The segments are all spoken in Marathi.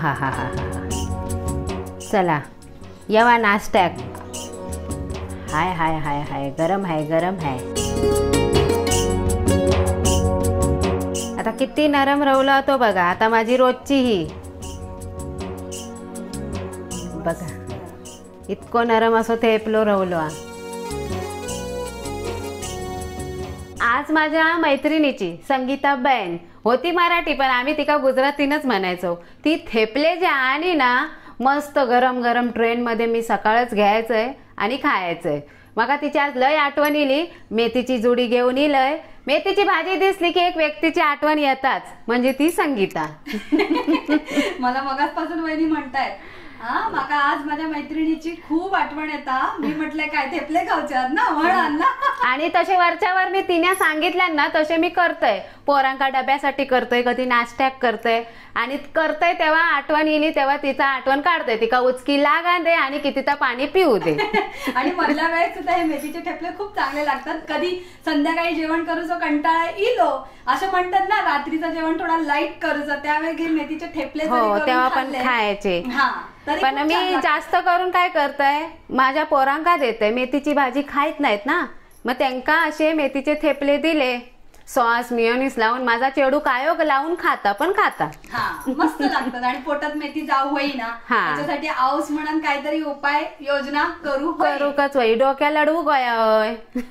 हा हा हा चला येवा नाश्त्याक. हाय हाय हाय हाय गरम आहे गरम आहे. आता किती नरम रवला होतो बघा. आता माझी रोजची ही बघा इतको नरम असो थेपलो रवलो. आज माझ्या मैत्रिणीची संगीता बहन होती मराठी पण आम्ही तिका गुजरातीनच म्हणायचो. ती थेपले जे आणि ना मस्त गरम गरम ट्रेनमध्ये मी सकाळच घ्यायचंय आणि खायचंय. मग तिची आज लय आठवण इली. मेथीची जुडी घेऊन इलय. मेथीची भाजी दिसली की एक व्यक्तीची आठवण येताच म्हणजे ती संगीता. मला मगाचपासून वहिनी म्हणतायत माका आज माझ्या मैत्रिणीची खूप आठवण येता. मी म्हटलंय काय थेपले खाऊचे ना म्हणाल ना. आणि तसे वरच्यावर मी तिने सांगितल्या ना तसे मी करतोय. पोरांका डब्यासाठी करतोय कधी नाश्त्याक करतोय आणि करतोय तेव्हा आठवण येईल तेव्हा तिचा आठवण काढतोय. तिका उचकी लागा दे आणि किती तर पाणी पिऊ दे. आणि मधल्या वेळेस सुद्धा हे मेथीचे ठेपले खूप चांगले लागतात. कधी संध्याकाळी जेवण करूचो कंटाळा इलो असं म्हणतात ना रात्रीचं जेवण थोडा लाईट करूचो त्यावेळी मेथीचे ठेपले तेव्हा पण खायचे. पण मी जास्त करून काय करतोय माझ्या पोरांका देते. मेथीची भाजी खायत नाहीत ना मग त्यांका असे मेथीचे थेपले दिले सॉस मियोनीस लावून माझा चेडू कायोग लावून खाता पण खाता. मस्त लागतात आणि पोटात मेथी जाऊ होई ना त्याच्यासाठी आऊस म्हणून काहीतरी उपाय योजना करूकच होई. डोक्याला लढवू गोया.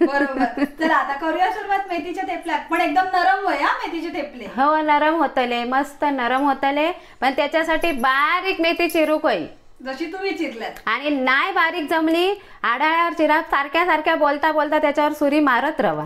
बरोबर. चला आता करूया सुरुवात मेथीच्या थेपल्यात. पण एकदम नरम होय मेथीचे थेपले. हो नरम होतले मस्त नरम होतले. पण त्याच्यासाठी बारीक मेथी चिरूक होई जशी तुम्ही चिरल्यात. आणि नाही बारीक जमली आडाळ्यावर चिरा सारख्या सारख्या बोलता बोलता त्याच्यावर सुरी मारत रवा.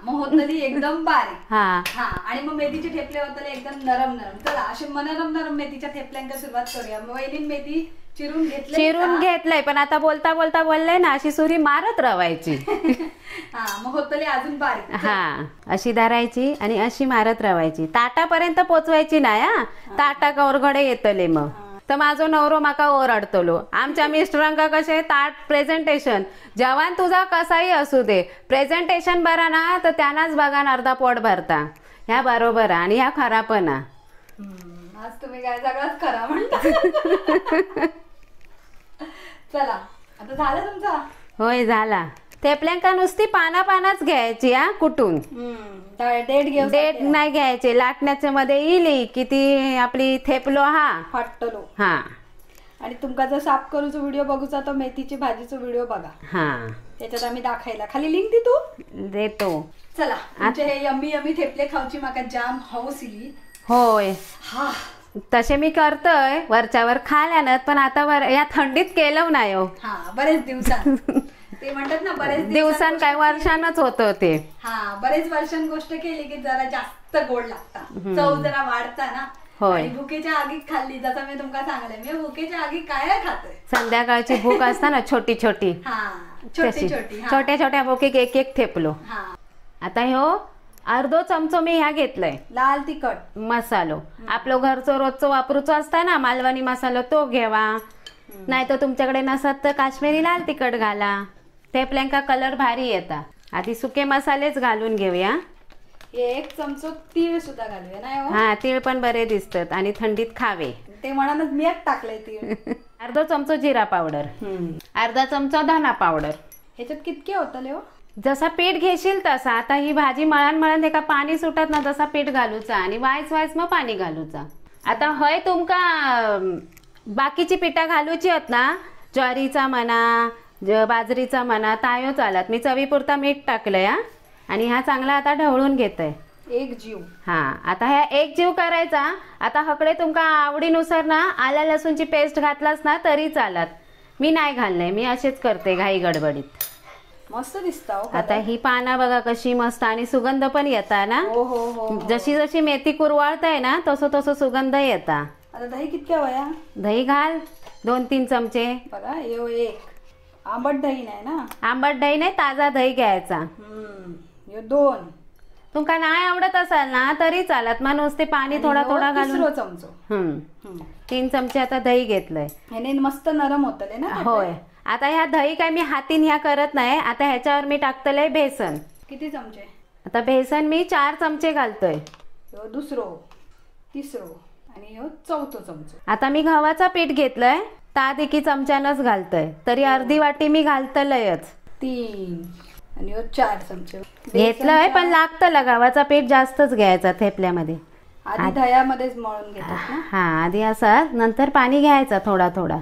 मग होतली एकदम बारीक. आणि मग मेथीचे ठेपले होतले एकदम नरम नरम. चला असे नरम नरम मेथीच्या ठेपल्यांका सुरुवात करूया. वहिनी मेथी चिरून घेतलंय पण आता बोलता बोलता बोललंय ना अशी सुरी मारत रवायची. मग होतले अजून बारीक. अशी धरायची आणि अशी मारत रवायची. ताटापर्यंत पोचवायची नाही ताटा कवरगडे येतले. मग तर माझो नवरो माका ओरडतलो. आमच्या मिस्टरांका कसे ताट प्रेझेंटेशन जवान तुझा कसाही असू दे प्रेझेंटेशन बरा ना तर त्यांनाच बघा अर्धा पोट भरता. ह्या बरोबर आणि ह्या खरा पण. आज तुम्ही काय सगळंच खरा म्हणता. चला आता झालं तुमचा. होय झाला. थेपल्यांका नुसती पानाच घ्यायची कुठून डेट नाही घ्यायचे. लाटण्याच्या मध्ये इली की ती आपली थेपलो फाटलो. आणि तुमका जर साफ करूचा व्हिडिओ बघूचा तर मेथीची भाजीचा व्हिडिओ बघा. त्याच्यात आम्ही दाखवायला खाली लिंक देतो. चला हे यम्मी यम्मी थेपले खाऊची माका जाम हौस इली. होय तसे मी करतोय वरच्यावर खाल्यानं पण आता या थंडीत केलं नाही. बरेच दिवसात ते म्हणतात ना बरेच दिवसांत काय वर्षांच होतं ते. बरेच वर्षांत गोष्ट केली की जरा जास्त गोड लागता चव जरा वाढता ना. होय भुकेच्या आगीत खाल्ली जसं मी तुमका सांगले. मी भुकेच्या आगीत काय खातोय. संध्याकाळची भूक असता ना छोटी छोटी छोट्या छोट्या भुकेक एक एक थेपलो. आता ह्यो अर्धो चमचो मी ह्या घेतलाय लाल तिखट मसालो. आपलो घरचो रोजचो वापरूचो असता ना मालवणी मसालो तो घेवा. नाही तर तुमच्याकडे नसत तर काश्मीरी लाल तिखट घाला. थेपल्यांका कलर भारी येता. आधी सुके मसालेच घालून घेऊया. एक चमचो तीळ सुद्धा घालूया ना. तीळ पण बरे दिसतात आणि थंडीत खावे. ते म्हणानच मी टाकले तीळ. अर्धा चमचो जिरा पावडर अर्धा चमचो धना पावडर. ह्याच्यात कितके होतले जसा पीठ घेशील तसा. आता ही भाजी मळण एका पाणी सुटत ना तसा पीठ घालूचा आणि वायच मग पाणी घालूचा. आता हय तुमका बाकीची पिठा घालूची होत ना ज्वारीचा म्हणा बाजरीचा म्हणा तायो चालत. मी चवीपुरता मीठ टाकलंय आणि हा चांगला आता ढवळून घेतोय. एक जीव. आता ह्या एक जीव करायचा. आता हकडे तुमका आवडीनुसार ना आल्या लसूणची पेस्ट घातलास ना तरी चालत. मी नाही घाललंय. मी असेच करते घाई गडबडीत. मस्त दिसता. आता ही पाना बघा कशी मस्त आणि सुगंध पण येता ना. जशी जशी मेथी कुरवाळताय ना तसं सुगंध येता. आता दही कितक्या वया. दही घाल 2-3 चमचे. बघा एक आंबट दही नाही ना. आंबट दही नाही ताजा दही घ्यायचा. 2 तुमका नाही आवडत असाल ना तरी चालत. मग नुसते पाणी थोडा घालून चमचो 3 चमचे आता दही घेतलंय. ह्याने मस्त नरम होतले ना. होय. आता ह्या दही काय मी हातीन ह्या करत नाही. आता ह्याच्यावर मी टाकतलंय बेसन. किती चमचे. आता बेसन मी 4 चमचे घालतोय. दुसरो तिसरो आणि ह्यो चौथो चमचो. आता मी गव्हाचा पीठ घेतलंय, तात एकी चमच्यानंच घालतय, तरी अर्धी वाटी मी घालतलयच. 3 आणि ह्यो 4 चमचे घेतलंय, पण लागतं गव्हाचा पीठ जास्तच घ्यायचा थेपल्यामध्ये. आधी दह्यामध्येच मळून घेतात ना. हा, आधी असा, नंतर पाणी घ्यायचं थोडा थोडा.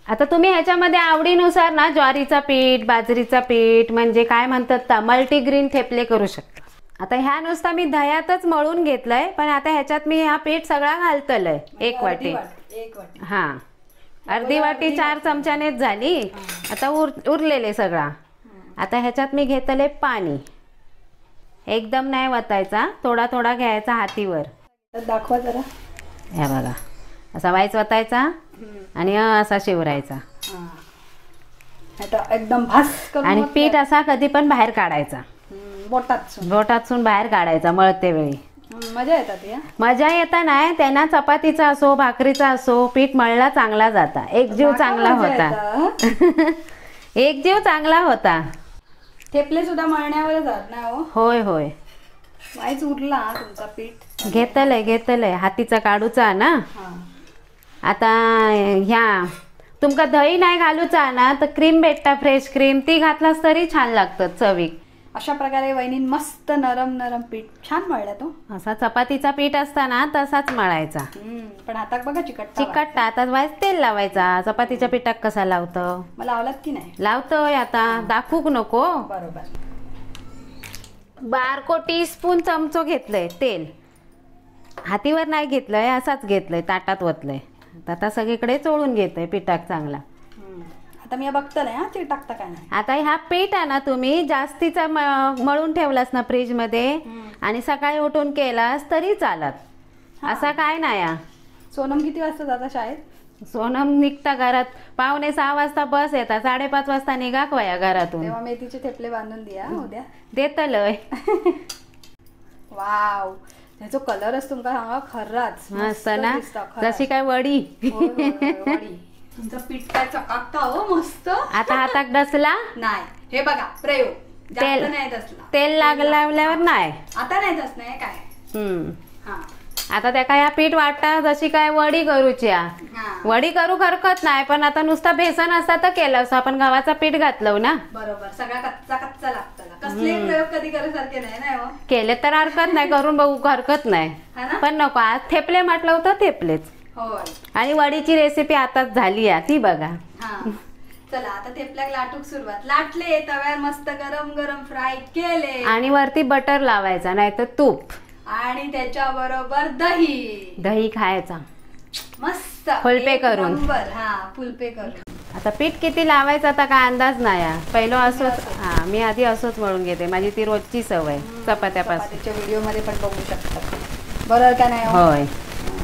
आता तुम्ही ह्याच्यामध्ये आवडीनुसार ना ज्वारीचा पीठ, बाजरीचा पीठ, म्हणजे काय म्हणतात मल्टीग्रीन थेपले करू शकता. आता ह्या नुसता मी दह्यातच मळून घेतलंय, पण आता ह्याच्यात मी हा पीठ सगळा घालतलय. एक वाटी. हा, अर्धी वाटी 4 चमच्यानेच झाली. आता उरलेले सगळा. आता ह्याच्यात मी घेतले पाणी. एकदम नाही वतायचा, थोडा थोडा घ्यायचा हातीवर. दाखवा जरा. ह्या बघा, असा वाईच वतायचा आणि असा शिवरायचा. आता एकदम भास करून आणि पीठ असा कधी पण बाहेर काढायचा, बोटातून बाहेर काढायचा मळते वेळी. मजा येतात या. मजा येता नाही, त्यांना चपातीचा असो भाकरीचा असो पीठ मळला चांगला जाता. एकजीव चांगला होता. एकजीव चांगला होता. थेपले सुद्धा मळण्यावर जात ना. होय होय. वाईच उरला तुमचा पीठ. घेतलंय हातीचा काढूचा ना. आता ह्या तुमका दही नाही घालूचा ना, तर क्रीम भेटता, फ्रेश क्रीम, ती घातलास तरी छान लागतं चवीक. अशा प्रकारे वहिनीन मस्त नरम नरम पीठ छान मळला. तो असा चपातीचा पीठ असताना तसाच मळायचा. पण आता बघा चिकटता. आता वाईस तेल लावायचा. चपातीच्या पिठात कसा लावतो? मला लावलात की नाही? लावतोय. आता दाखवूक नको. बरोबर. बारको टीस्पून चमचो घेतलंय तेल. हातीवर नाही घेतलंय, असाच घेतलंय, ताटात वतलंय. आता सगळीकडे चोळून घेतोय पिठाक चांगला. आता मी बघतो नाही ते टाकता काय नाही. आता ह्या पीठ आहे ना, तुम्ही जास्तीचा मळून ठेवलास ना फ्रीज मध्ये आणि सकाळी उठून केलास तरी चालत. असा काय नाही. सोनम किती वाजता जाता शाळेत? सोनम निघता घरात 5:45 वाजता बस येतात. 5:30 वाजता निघाक वया घरातून. तेव्हा मेथीचे थेपले बांधून द्या उद्या. देतलय. वाव, त्याचा कलरच तुमका सांगा खराच मस्त ना, जशी काय वडी. तुमचं पीठ काय चकाकता हो मस्त. आता हातात डसला नाही. हे बघा प्रयोग. तेल नाही दसला. तेल लागल्यावर नाही. आता नाही दसणार काय. आता त्या काय पीठ वाटता जशी काय वडी करूच्या. वडी करू हरकत नाही, पण आता नुसता बेसन असता तर केलं असं. आपण गव्हाचा पीठ घातलं ना. बरोबर. सगळा कच्चा कच्चा लागतं. कसले प्रयोग कधी सारखे नाही ना. केले तर हरकत नाही, करून बघू हरकत नाही. पण नको, आज थेपले म्हटलं होतं थेपलेच. आणि वडीची रेसिपी आताच झाली आहे ती बघा. चला आता थेपल्याक लाटूक सुरुवात. लाटले तव्यावर मस्त गरम गरम फ्राय केले आणि वरती बटर लावायचा, नाही तर तूप. आणि त्याच्या बरोबर दही खायचा मस्त फुलपे करून. फुलपे करून. आता पीठ किती लावायचं आता काय अंदाज नाही. पहिलं असोच. मी आधी असोच मळून घेते, माझी ती रोजची सवय चपात्यापासून. व्हिडिओ मध्ये पण बघू शकता. बरोबर का नाही? होय.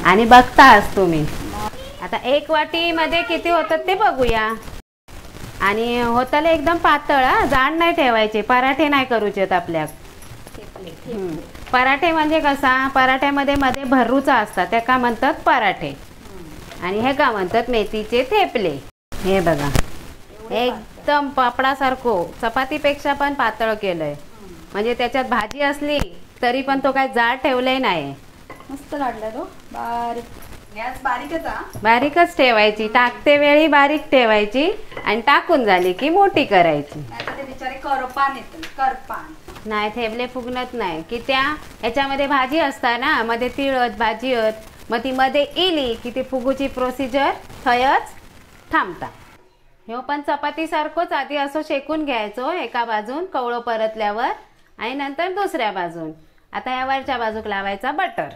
आणि बघताच तुम्ही. आता 1 वाटी मध्ये किती होतात ते बघूया. आणि होताले एकदम पातळ, जाड नाही ठेवायचे. पराठे नाही करूचे आपल्या. पराठे म्हणजे कसा, पराठ्यामध्ये मध्ये भरूचा असतात, त्या का म्हणतात पराठे. आणि हे का म्हणतात मेथीचे थेपले. हे बघा, एकदम पापडासारखं, चपातीपेक्षा पण पातळ केलंय. म्हणजे त्याच्यात भाजी असली तरी पण तो काय जाड ठेवलंय नाही. मस्त लाटलाय तो. बारीक गॅस बारीकच ठेवायची. टाकते वेळी बारीक ठेवायची आणि टाकून झाली की मोठी करायची. नाही थेपले फुगणत नाही की त्या ह्याच्यामध्ये भाजी असता ना, मध्ये तिळत भाजी मग ती मध्ये इली की ती फुगूची प्रोसिजर थयच थांबता. हे पण चपाती सारखंच आधी असं शेकून घ्यायचो एका बाजून कवळं परतल्यावर, आणि नंतर दुसऱ्या बाजून. आता या वरच्या बाजूक लावायचा बटर.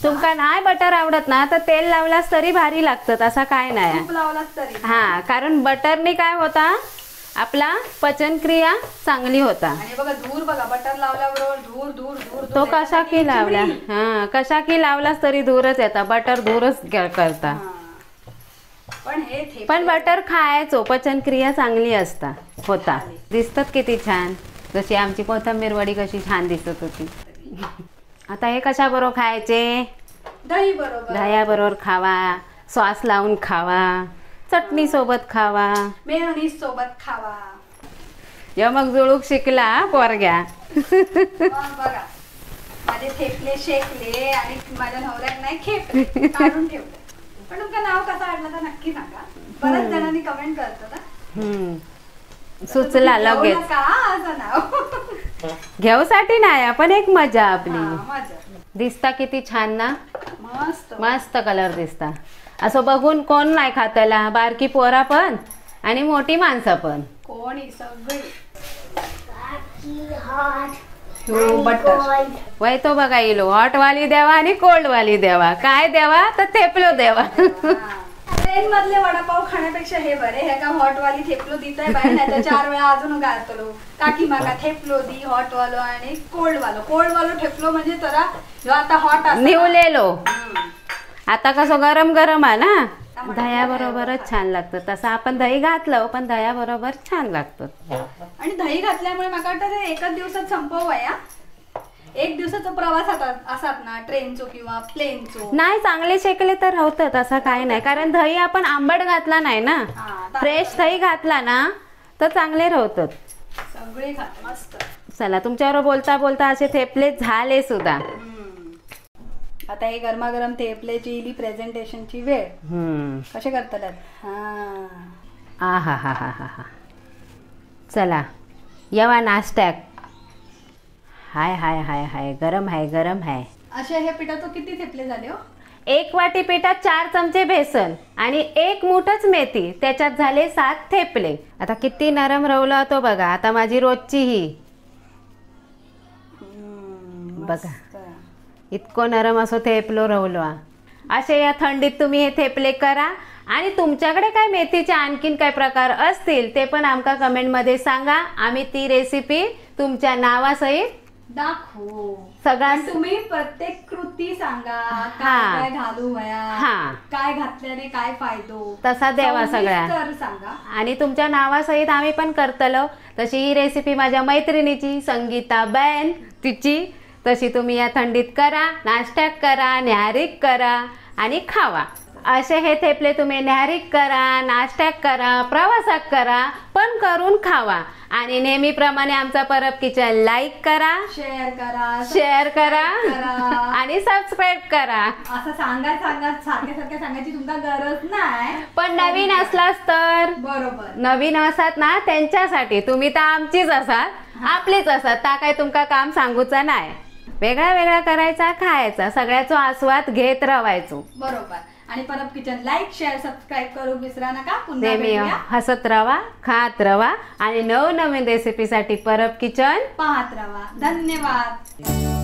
तुमका नाही बटर आवडत ना तर तेल लावलास तरी भारी लागतं, असा काय नाही. कारण बटरने काय होता, आपला पचनक्रिया चांगली होता. बटर लावल्याबरोबर तो कशा की लावला, कशा की लावलास तरी दूरच येता. बटर दूरच करता. पण बटर खायचो, पचनक्रिया चांगली असता होता. दिसतात किती छान, जशी आमची कोथिंबीर वडी कशी छान दिसत होती. आता हे कशा बरोबर खायचे? दह्या बरोबर खावा, सॉस लावून खावा, चटणी सोबत खावा, मेयोनीज सोबत खावा. यमक जुळूक शिकला हा पोरग्या. मग बघा माझे थेपले शेकले आणि माझ्या नवऱ्याक नाही खेपले काढून ठेवले. पण तुमचं नाव कसं आडलं तर नक्की सांगा. बऱ्याच जणांनी कमेंट करतात हम्म. सुचला लगेच. का असं नाव घेऊसाठी नाही पण एक मजा आपली. मजा. दिसता किती छान ना. मस्त मस्त कलर दिसता. असं बघून कोण नाही खातला, बारकी पोरा पण आणि मोठी माणसं पण. कोणी सगळी बटर वय तो बघा इलो हॉट वाली द्यावा आणि कोल्ड वाली द्यावा. काय द्यावा तर थेपलो द्यावा. ट्रेन मधले वडापाव खाण्यापेक्षा हे बरे. हे का हॉट वाली थेपलो देत आहे बाई, नाही तर 4 वेळा अजून गाळतलो काकी मागा थेपलो दी हॉट वालो आणि कोल्ड वालो थेपलो म्हणजे जरा जो आता हॉट निवलेलो. आता कसं गरम गरम आहे ना, दह्या बरोबरच छान लागतं. तसं आपण दही घातलं पण दह्या बरोबर छान लागतं. आणि दही घातल्यामुळे मला वाटतं ते एकच दिवसात संपवाया. एक दिवसाचा प्रवास असात ना ट्रेनचो किंवा प्लेनचो. नाही चांगले शेकले तर होतं तसं काही नाही, कारण दही आपण आंबट घातला नाही ना. फ्रेश दही घातला ना तर चांगले राहतात. सगळे खात मस्त. चला तुमच्यावर बोलता बोलता असे थेपले झाले सुद्धा. आता हे गरमागरम थेपलेची इली प्रेझेंटेशनची वेळ. कसे करतात. हा हा हा हा हा हा. चला येवा नाश्त्याक. हाय हाय हाय हाय गरम आहे गरम आहे. असे हे पिठाचे किती थेपले झाले हो. 1 वाटी पिठात 4 चमचे बेसन आणि 1 मूठच मेथी, त्याच्यात झाले 7 थेपले. आता किती नरम रवला तो बघा. आता माझी रोजची ही बघा इतको नरम असो थेपलो रवलो. असे या थंडीत तुम्ही हे थेपले करा. आणि तुमच्याकडे काय मेथीचे आणखीन काय प्रकार असतील ते पण आमका कमेंटमध्ये सांगा. आम्ही ती रेसिपी तुमच्या नावासहित दाखवू. सगळा तुम्ही प्रत्येक कृती सांगा. काय काय घालू वया, काय घातल्याने काय फायदो तसा देवा सगळ्या सांगा. आणि तुमच्या नावासहित आम्ही पण करतलो. तशी ही रेसिपी माझ्या मैत्रिणीची संगीता बॅन तिची. तशी तुम्ही या थंडीत करा, नाश्त्यात करा, न्याहारीक करा आणि खावा. असे हे थेपले तुम्ही न्याहारीक करा, नाश्त्यात करा, प्रवासात करा, पण करून खावा. आणि नेहमीप्रमाणे आमचा परब किचन लाईक करा, शेअर करा आणि सबस्क्राईब करा. असं सारख्या सांगायची तुमका गरज नाही. पण नवीन असलास तर बरोबर. नवीन असतात ना त्यांच्यासाठी. तुम्ही तर आमचीच असाल, आपलीच असतात. ता काय तुमका काम सांगूचा नाही. वेगळा वेगळा करायचा, खायचा, सगळ्याचा आस्वाद घेत राहायचो. बरोबर. आणि Parab kitchen like share subscribe करू विसरा नका. नेहमी हसत राहा, खात राहा आणि नवनवीन रेसिपीसाठी परब किचन पाहत राहा. धन्यवाद.